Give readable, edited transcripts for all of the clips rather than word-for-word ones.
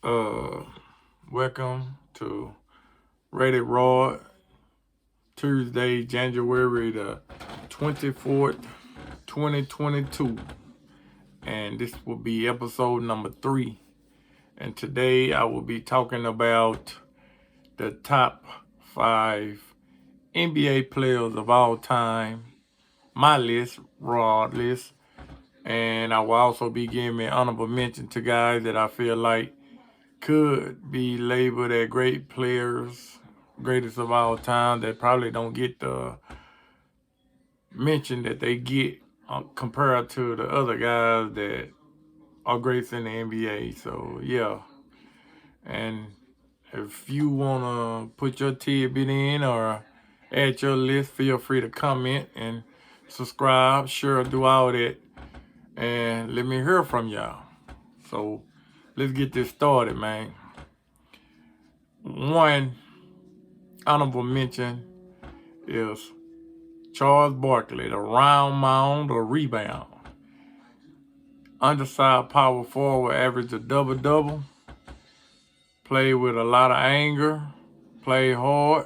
Uh, Welcome to Rated Raw, Tuesday, January the 24th, 2022. And this will be episode number 3. And today I will be talking about the top 5 NBA players of all time, my list, Raw list. And I will also be giving honorable mention to guys that I feel like could be labeled as great players, greatest of all time, that probably don't get the mention that they get compared to the other guys that are greats in the NBA. So yeah, and if you wanna put your tidbit in or add your list, feel free to comment and subscribe. Sure, do all that, and let me hear from y'all. So let's get this started, man. One honorable mention is Charles Barkley, the round mound or rebound. Undersized power forward, average a double-double. Played with a lot of anger. Played hard.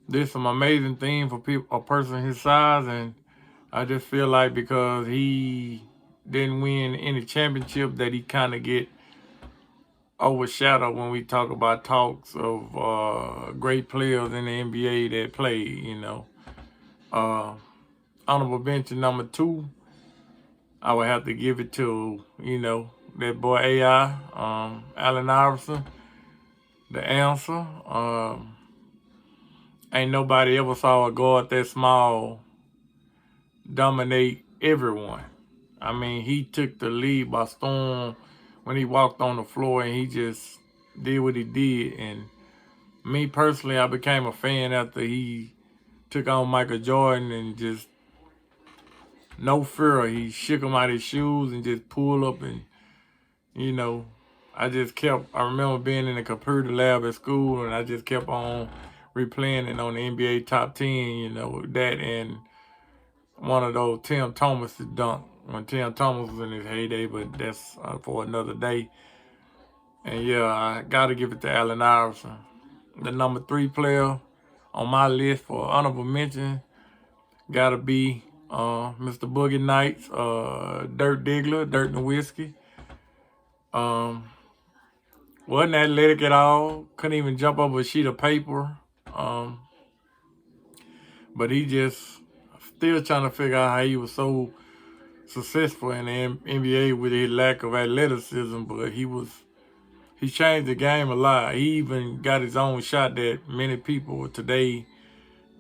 Did some amazing things for people, a person his size, and I just feel like because he didn't win any championship that he kind of get overshadowed when we talk about talks of great players in the NBA that play. Honorable mention number 2, I would have to give it to, that boy AI, Allen Iverson, the answer. Ain't nobody ever saw a guard that small dominate everyone. I mean, he took the lead by storm when he walked on the floor and he just did what he did. And me personally, I became a fan after he took on Michael Jordan and just no fear. He shook him out his shoes and just pulled up and, you know, I remember being in the computer lab at school and I just kept on replaying it on the NBA top 10, that and one of those Tim Thomas dunk when Tim Thomas was in his heyday, but that's for another day. And yeah, I got to give it to Allen Iverson. The number 3 player on my list for honorable mention got to be Mr. Boogie Nights, Dirk Diggler, Dirk Nowitzki. Wasn't athletic at all. Couldn't even jump over a sheet of paper. But he just still trying to figure out how he was so successful in the NBA with his lack of athleticism. But he changed the game a lot. He even got his own shot that many people today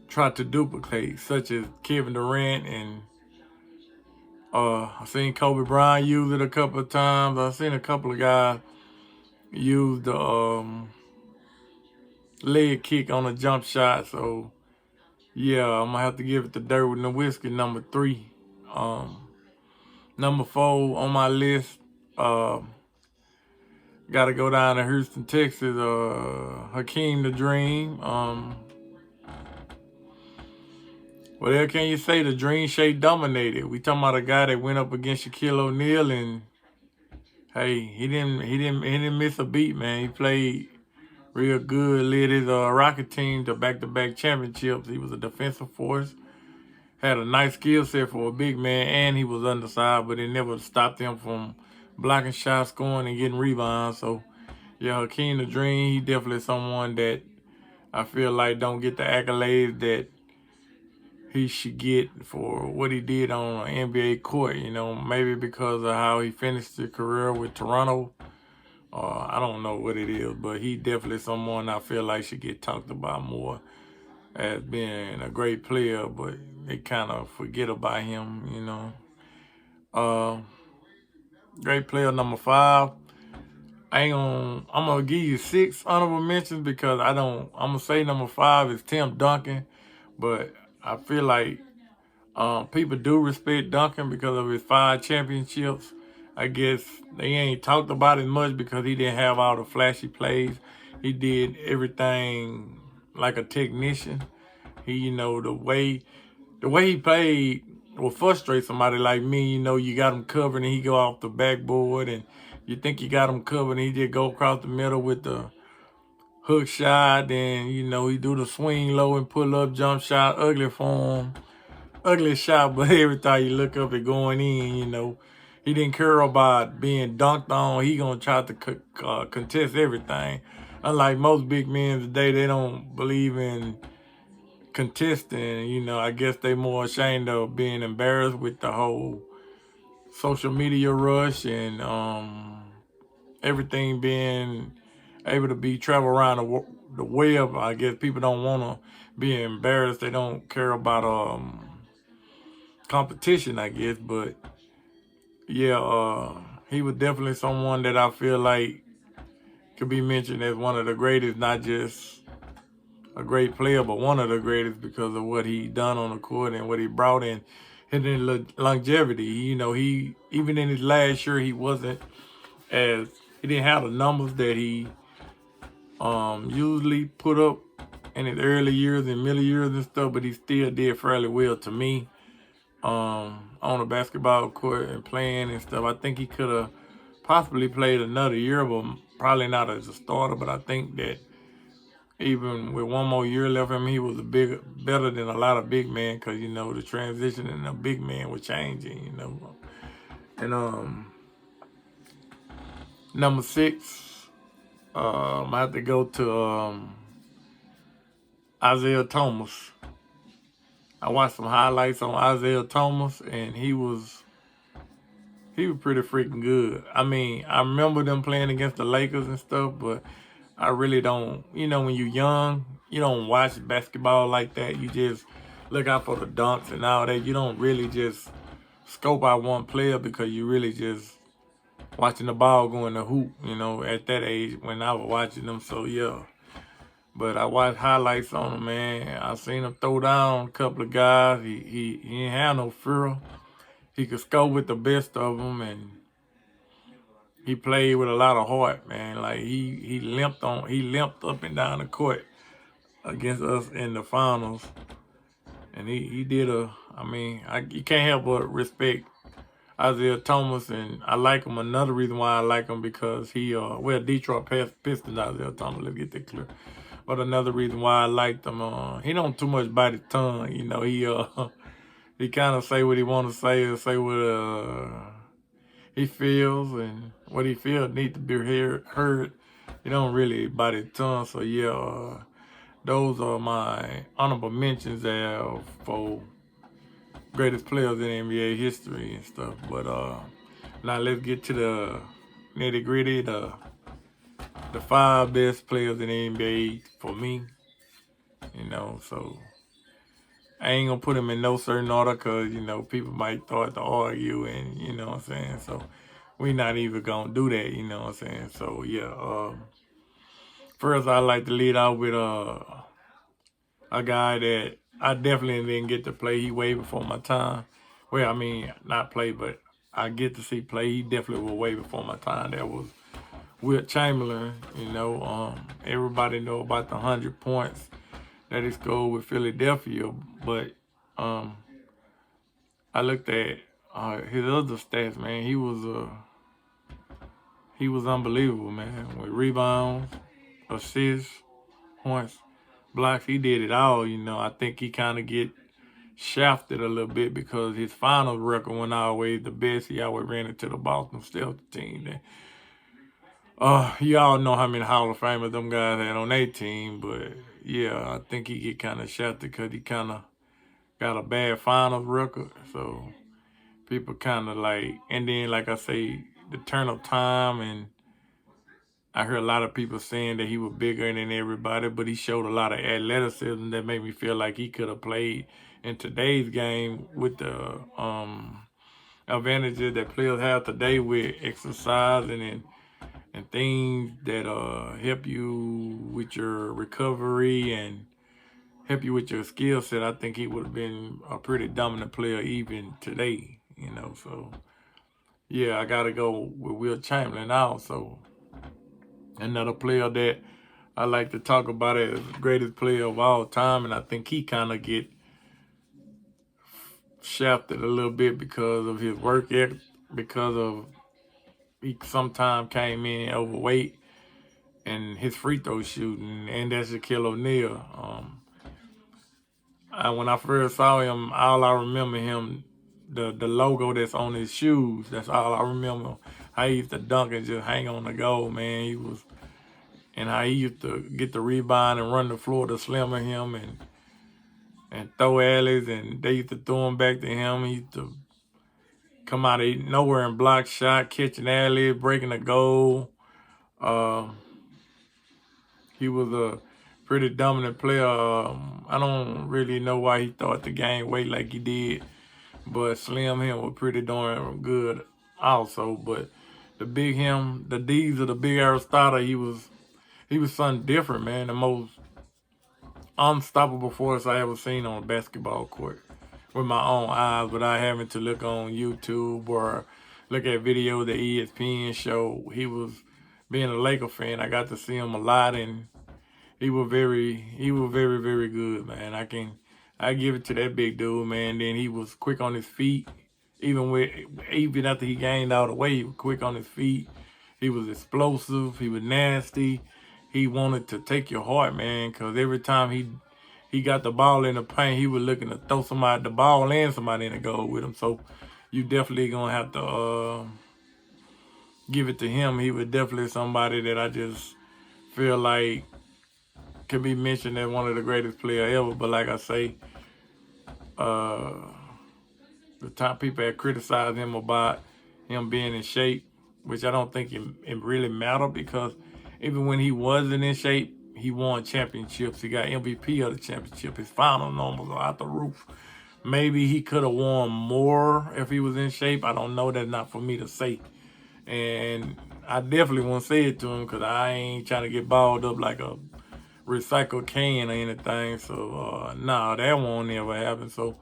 try to duplicate, such as Kevin Durant, and I've seen Kobe Bryant use it a couple of times. I've seen a couple of guys use the leg kick on a jump shot. So yeah, I'm gonna have to give it to Dirk Nowitzki, number 3. Number 4 on my list, gotta go down to Houston, Texas. Hakeem the Dream. What else can you say? The Dream Shake dominated. We talking about a guy that went up against Shaquille O'Neal, and hey, he didn't miss a beat, man. He played real good. Led his Rocket team to back-to-back championships. He was a defensive force. Had a nice skill set for a big man, and he was undersized, but it never stopped him from blocking shots, scoring, and getting rebounds. So yeah, Hakeem the Dream, he definitely someone that I feel like don't get the accolades that he should get for what he did on an NBA court, maybe because of how he finished his career with Toronto. I don't know what it is, but he definitely someone I feel like should get talked about more as being a great player, but they kind of forget about him. Great player number 5. I'm gonna give you 6 honorable mentions because I'm gonna say number 5 is Tim Duncan, but I feel like people do respect Duncan because of his 5 championships. I guess they ain't talked about it much because he didn't have all the flashy plays. He did everything like a technician. He, the way he played will frustrate somebody like me. You got him covered and he go off the backboard and you think you got him covered, and he just go across the middle with the hook shot. Then, you know, he do the swing low and pull up jump shot. Ugly for him. Ugly shot, but every time you look up, it going in, you know. He didn't care about being dunked on. He gonna try to contest everything. Unlike most big men today, they don't believe in contesting. You know, I guess they more ashamed of being embarrassed with the whole social media rush and everything being able to be travel around the web. I guess people don't want to be embarrassed. They don't care about competition, I guess. But yeah, he was definitely someone that I feel like could be mentioned as one of the greatest, not just a great player, but one of the greatest because of what he done on the court and what he brought in, his longevity. You know, he even in his last year, he didn't have the numbers that he usually put up in his early years and middle years and stuff, but he still did fairly well to me on the basketball court and playing and stuff. I think he could have possibly played another year, but probably not as a starter. But I think that even with one more year left in him, he was better than a lot of big men because, you know, the transition in a big man was changing, you know. And number 6, I have to go to Isaiah Thomas. I watched some highlights on Isaiah Thomas, and he was pretty freaking good. I mean, I remember them playing against the Lakers and stuff, but I really don't, you know, when you're young, you don't watch basketball like that. You just look out for the dunks and all that. You don't really just scope out one player because you really just watching the ball go in the hoop, you know, at that age when I was watching them. So, yeah. But I watched highlights on him, man. I seen him throw down a couple of guys. He didn't have no fear. He could score with the best of them, and he played with a lot of heart, man. Like he limped up and down the court against us in the finals, and he did you can't help but respect Isaiah Thomas, and I like him. Another reason why I like him because Detroit Pistons, Isaiah Thomas. Let's get that clear. But another reason why I liked him, he don't too much bite his tongue. You know, he kind of say what he want to say and say what he feels, and what he feels need to be heard. He don't really bite his tongue. So yeah, those are my honorable mentions there for greatest players in NBA history and stuff. But now let's get to the nitty gritty. The 5 best players in the NBA for me. You know, so I ain't gonna put them in no certain order because, you know, people might start to argue and, you know what I'm saying? So we not even gonna do that, you know what I'm saying? So yeah, first I like to lead out with a guy that I definitely didn't get to play. He way before my time. Well, I mean, not play, but I get to see play. He definitely was way before my time. That was Wilt Chamberlain. You know, everybody know about the 100 points that he scored with Philadelphia, but I looked at his other stats, man. He was unbelievable, man. With rebounds, assists, points, blocks, he did it all. You know, I think he kind of get shafted a little bit because his final record wasn't always the best. He always ran into the Boston Celtics team. Y'all know how many Hall of Famers them guys had on their team, but yeah, I think he get kind of shafted because he kind of got a bad finals record. So people kind of like, and then like I say, the turn of time, and I heard a lot of people saying that he was bigger than everybody, but he showed a lot of athleticism that made me feel like he could have played in today's game with the advantages that players have today with exercising and things that help you with your recovery and help you with your skill set. I think he would have been a pretty dominant player even today, you know. So yeah, I gotta go with Wilt Chamberlain also. Another player that I like to talk about as the greatest player of all time, and I think he kind of get shafted a little bit because of his work ethic, because of he sometimes came in overweight and his free throw shooting, and that's Shaquille O'Neal. When I first saw him, all I remember him, the logo that's on his shoes. That's all I remember. How he used to dunk and just hang on the goal, man. He was, and how he used to get the rebound and run the floor to slimmer him and throw alleys, and they used to throw him back to him. He used to come out of nowhere and block shot, catching alley, breaking the goal. He was a pretty dominant player. I don't really know why he thought to gain weight like he did, but Slim him was pretty darn good also. But the big him, the D's of the big Aristotle, he was something different, man. The most unstoppable force I ever seen on a basketball court with my own eyes without having to look on YouTube or look at video the ESPN show. He was, being a Laker fan, I got to see him a lot, and he was very, very good, man. I give it to that big dude, man. Then he was quick on his feet. Even after he gained all the weight, he was quick on his feet. He was explosive. He was nasty. He wanted to take your heart, man, because every time he got the ball in the paint, he was looking to throw the ball and somebody in the goal with him. So you definitely gonna have to give it to him. He was definitely somebody that I just feel like can be mentioned as one of the greatest players ever. But like I say, the top people had criticized him about him being in shape, which I don't think it really mattered, because even when he wasn't in shape, he won championships. He got MVP of the championship. His final numbers are out the roof. Maybe he could have won more if he was in shape. I don't know. That's not for me to say. And I definitely won't say it to him, because I ain't trying to get balled up like a recycled can or anything. So, nah, that won't ever happen. So,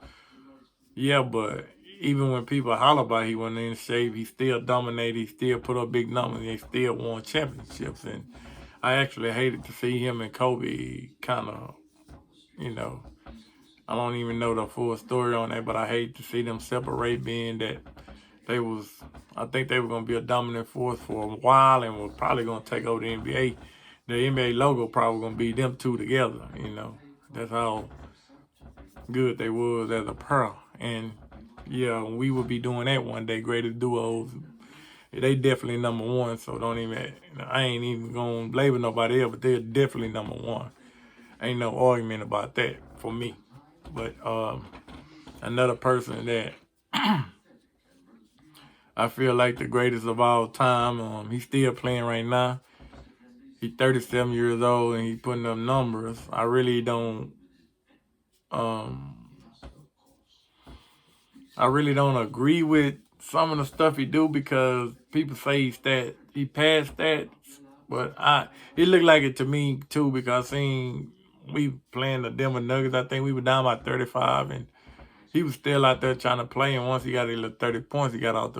yeah, but even when people holler about he wasn't in shape, he still dominated. He still put up big numbers. He still won championships. And I actually hated to see him and Kobe kind of, I don't even know the full story on that, but I hate to see them separate, being that I think they were going to be a dominant force for a while and were probably going to take over the NBA. The NBA logo probably going to be them two together, That's how good they was as a pair. And yeah, we will be doing that one day, greatest duos. They definitely number one, so don't even, I ain't even going to label nobody else, but they're definitely number one. Ain't no argument about that for me. But another person that I feel like the greatest of all time, he's still playing right now. He's 37 years old and he's putting up numbers. I really don't agree with some of the stuff he do, because people say he passed stats, but he looked like it to me too, because I seen we playing the Denver Nuggets. I think we were down by 35 and he was still out there trying to play, and once he got his 30 points, he got off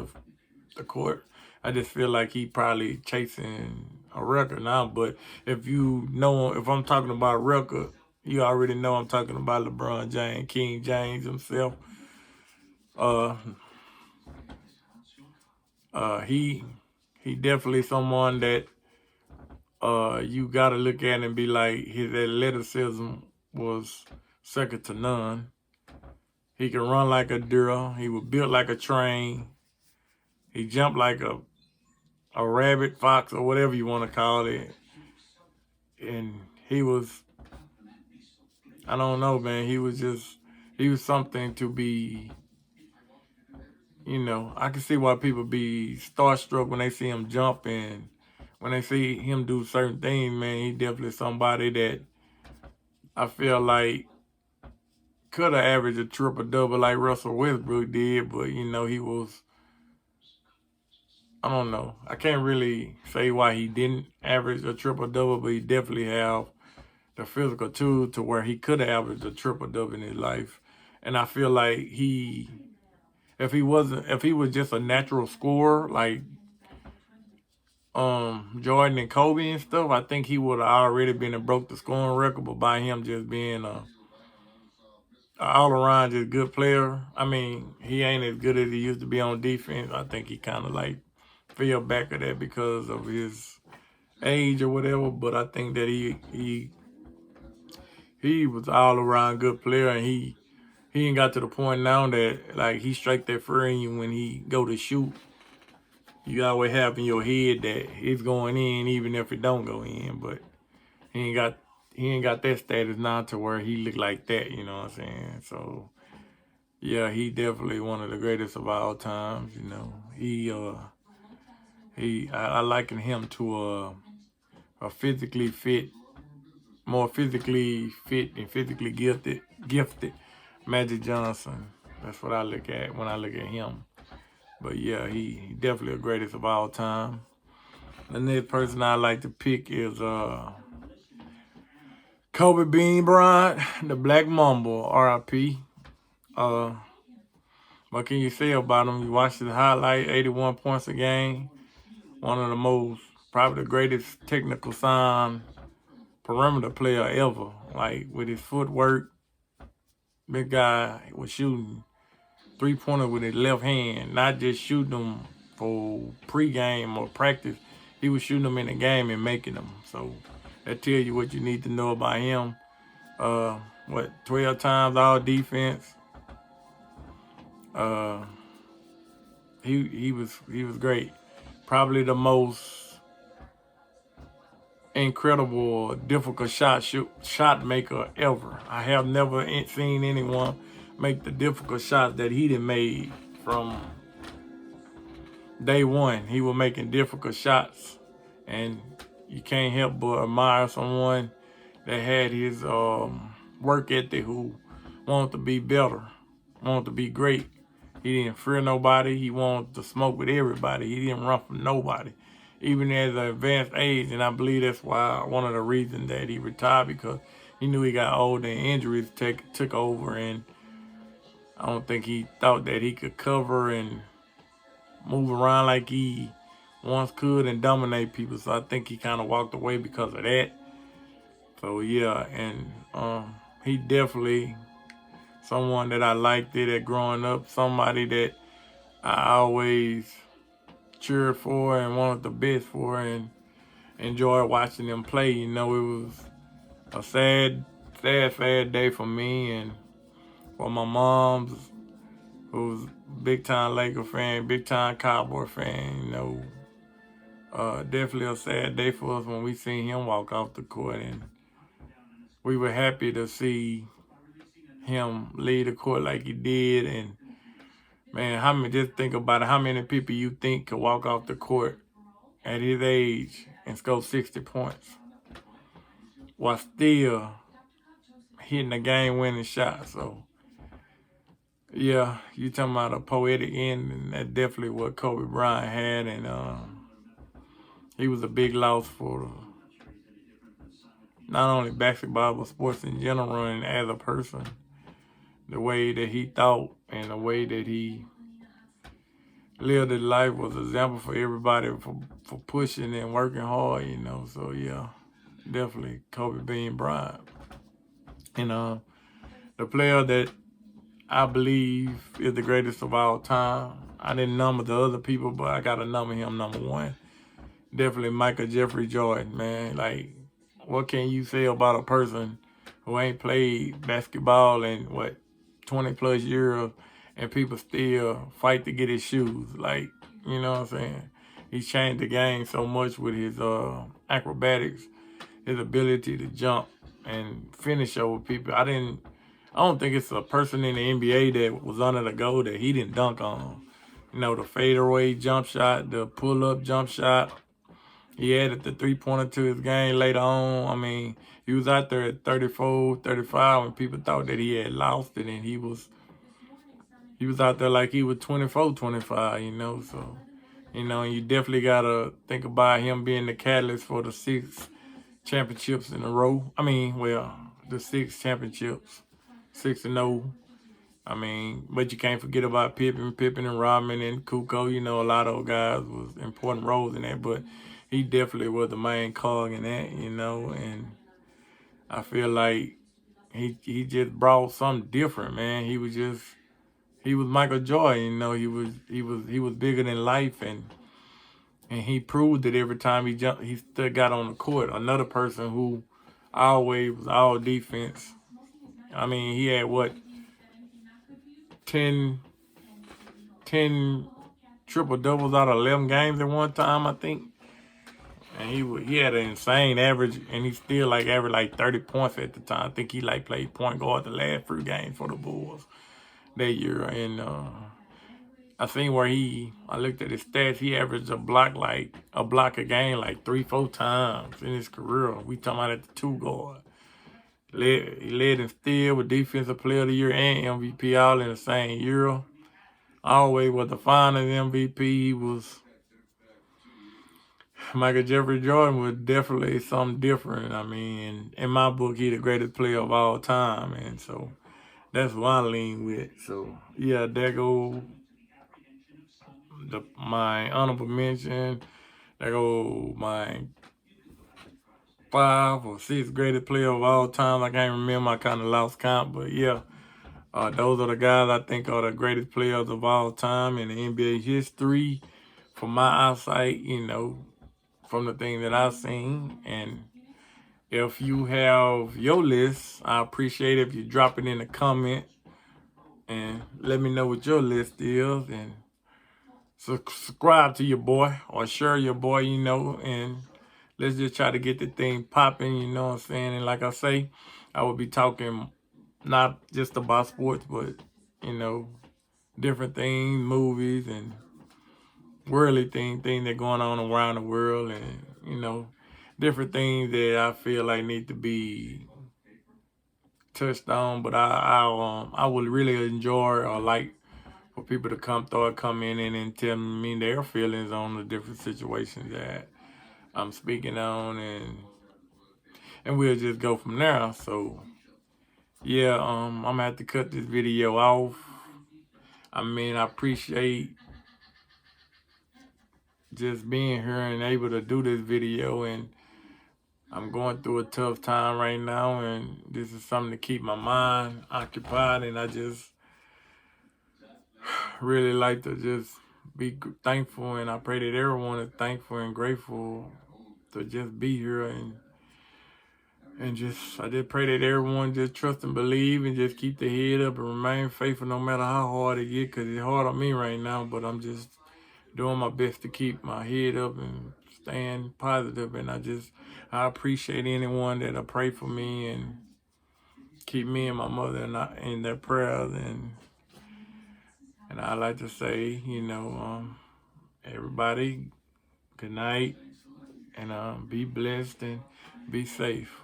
the court. I just feel like he probably chasing a record now. But if I'm talking about a record, you already know I'm talking about LeBron James, King James himself. He definitely someone that you gotta look at and be like, his athleticism was second to none. He can run like a deer. He was built like a train. He jumped like a rabbit, fox, or whatever you want to call it. And he was, I don't know, man. He was something to be, I can see why people be starstruck when they see him jump, and when they see him do certain things, man. He definitely somebody that I feel like could have averaged a triple-double like Russell Westbrook did, but, he was, I don't know. I can't really say why he didn't average a triple-double, but he definitely have the physical tool to where he could have averaged a triple-double in his life. And I feel like if he was just a natural scorer like Jordan and Kobe and stuff, I think he would have already been and broke the scoring record. But by him just being a all-around just good player, I mean, he ain't as good as he used to be on defense. I think he kind of like fell back of that because of his age or whatever. But I think that he was all around good player, and he ain't got to the point now that like he strike that free in you when he go to shoot. You always have in your head that it's going in even if it don't go in, but he ain't got that status now to where he look like that, you know what I'm saying? So yeah, he definitely one of the greatest of all times, you know. I liken him to a physically fit, more physically fit and physically gifted Magic Johnson. That's what I look at when I look at him. But yeah, he definitely the greatest of all time. The next person I like to pick is Kobe Bean Bryant, the Black Mamba, R.I.P. What can you say about him? You watch his highlight, 81 points a game. One of the most, probably the greatest technical sound perimeter player ever. Like with his footwork, big guy was shooting 3-pointer with his left hand, not just shooting them for pregame or practice. He was shooting them in the game and making them. So that tells you what you need to know about him. 12 times all defense. He was great. Probably the most incredible, difficult shot maker ever. I have never seen anyone make the difficult shots that he done made from day one. He was making difficult shots, and you can't help but admire someone that had his work ethic, who wanted to be better, wanted to be great. He didn't fear nobody. He wanted to smoke with everybody. He didn't run from nobody, even at an advanced age. And I believe that's why one of the reasons that he retired, because he knew he got old and injuries took over, and I don't think he thought that he could cover and move around like he once could and dominate people. So I think he kind of walked away because of that. So yeah, and he definitely someone that I liked it at growing up, somebody that I always cheered for and wanted the best for, and enjoyed watching them play. You know, it was a sad day for me and for my mom's, who's big time Laker fan, big time Cowboy fan. You know, definitely a sad day for us when we seen him walk off the court, and we were happy to see him leave the court like he did. And man, just think about it, how many people you think could walk off the court at his age and score 60 points while still hitting a game-winning shot? So yeah, you talking about a poetic end, and that's definitely what Kobe Bryant had. And he was a big loss for not only basketball but sports in general, and as a person. The way that he thought and the way that he lived his life was an example for everybody for pushing and working hard, you know. So yeah, definitely Kobe Bean Bryant. And the player that I believe is the greatest of all time, I didn't number the other people, but I gotta number him number one. Definitely Michael Jeffrey Jordan, man. Like, what can you say about a person who ain't played basketball in 20 plus years, and people still fight to get his shoes? Like, you know what I'm saying? He's changed the game so much with his acrobatics, his ability to jump and finish over people. I don't think it's a person in the NBA that was under the goal that he didn't dunk on. You know, the fadeaway jump shot, the pull-up jump shot. He added the three-pointer to his game later on. I mean, he was out there at 34, 35 when people thought that he had lost it, and he was out there like he was 24, 25, you know. So, you know, you definitely got to think about him being the catalyst for the 6 championships in a row. I mean, well, the 6 championships, 6-0. I mean, but you can't forget about Pippen and Rodman and Kukoc. You know, a lot of those guys was important roles in that, but he definitely was the main cog in that, you know. And I feel like he just brought something different, man. He was Michael Jordan, you know. He was bigger than life, and And he proved it every time he jumped. He still got on the court. Another person who always was all defense. I mean, he had what, 10 triple doubles out of 11 games at one time, I think. And he had an insane average, and he still like averaged like 30 points at the time. I think he like played point guard the last 3 games for the Bulls that year. And I seen where I looked at his stats, he averaged a block a game like 3-4 times in his career. We talking about at the 2 guard. He led in steal with Defensive Player of the Year and MVP all in the same year. Always was the finals MVP. He was Michael Jeffrey Jordan was definitely something different. I mean, in my book, he the greatest player of all time, and so that's what I lean with. So yeah, there go my honorable mention. There go my 5 or 6 greatest player of all time. I can't remember. I kind of lost count, but yeah. Those are the guys I think are the greatest players of all time in the NBA history. From my eyesight, from the thing that I've seen. And if you have your list, I appreciate it if you drop it in the comment and let me know what your list is. And subscribe to your boy or share your boy, and let's just try to get the thing popping, you know what I'm saying? And like I say, I will be talking not just about sports, but, different things, movies, and worldly things that are going on around the world, and, different things that I feel like need to be touched on. But I would really enjoy or like for people to come in and tell me their feelings on the different situations that I'm speaking on, and we'll just go from there. So yeah, I'm gonna have to cut this video off. I mean, I appreciate just being here and able to do this video, and I'm going through a tough time right now, and this is something to keep my mind occupied, and I just really like to just be thankful, and I pray that everyone is thankful and grateful to just be here, and I just pray that everyone just trust and believe and just keep their head up and remain faithful no matter how hard it gets, because it's hard on me right now, but I'm just doing my best to keep my head up and staying positive. And I appreciate anyone that'll pray for me and keep me and my mother in their prayers. And I like to say, everybody, good night, and be blessed and be safe.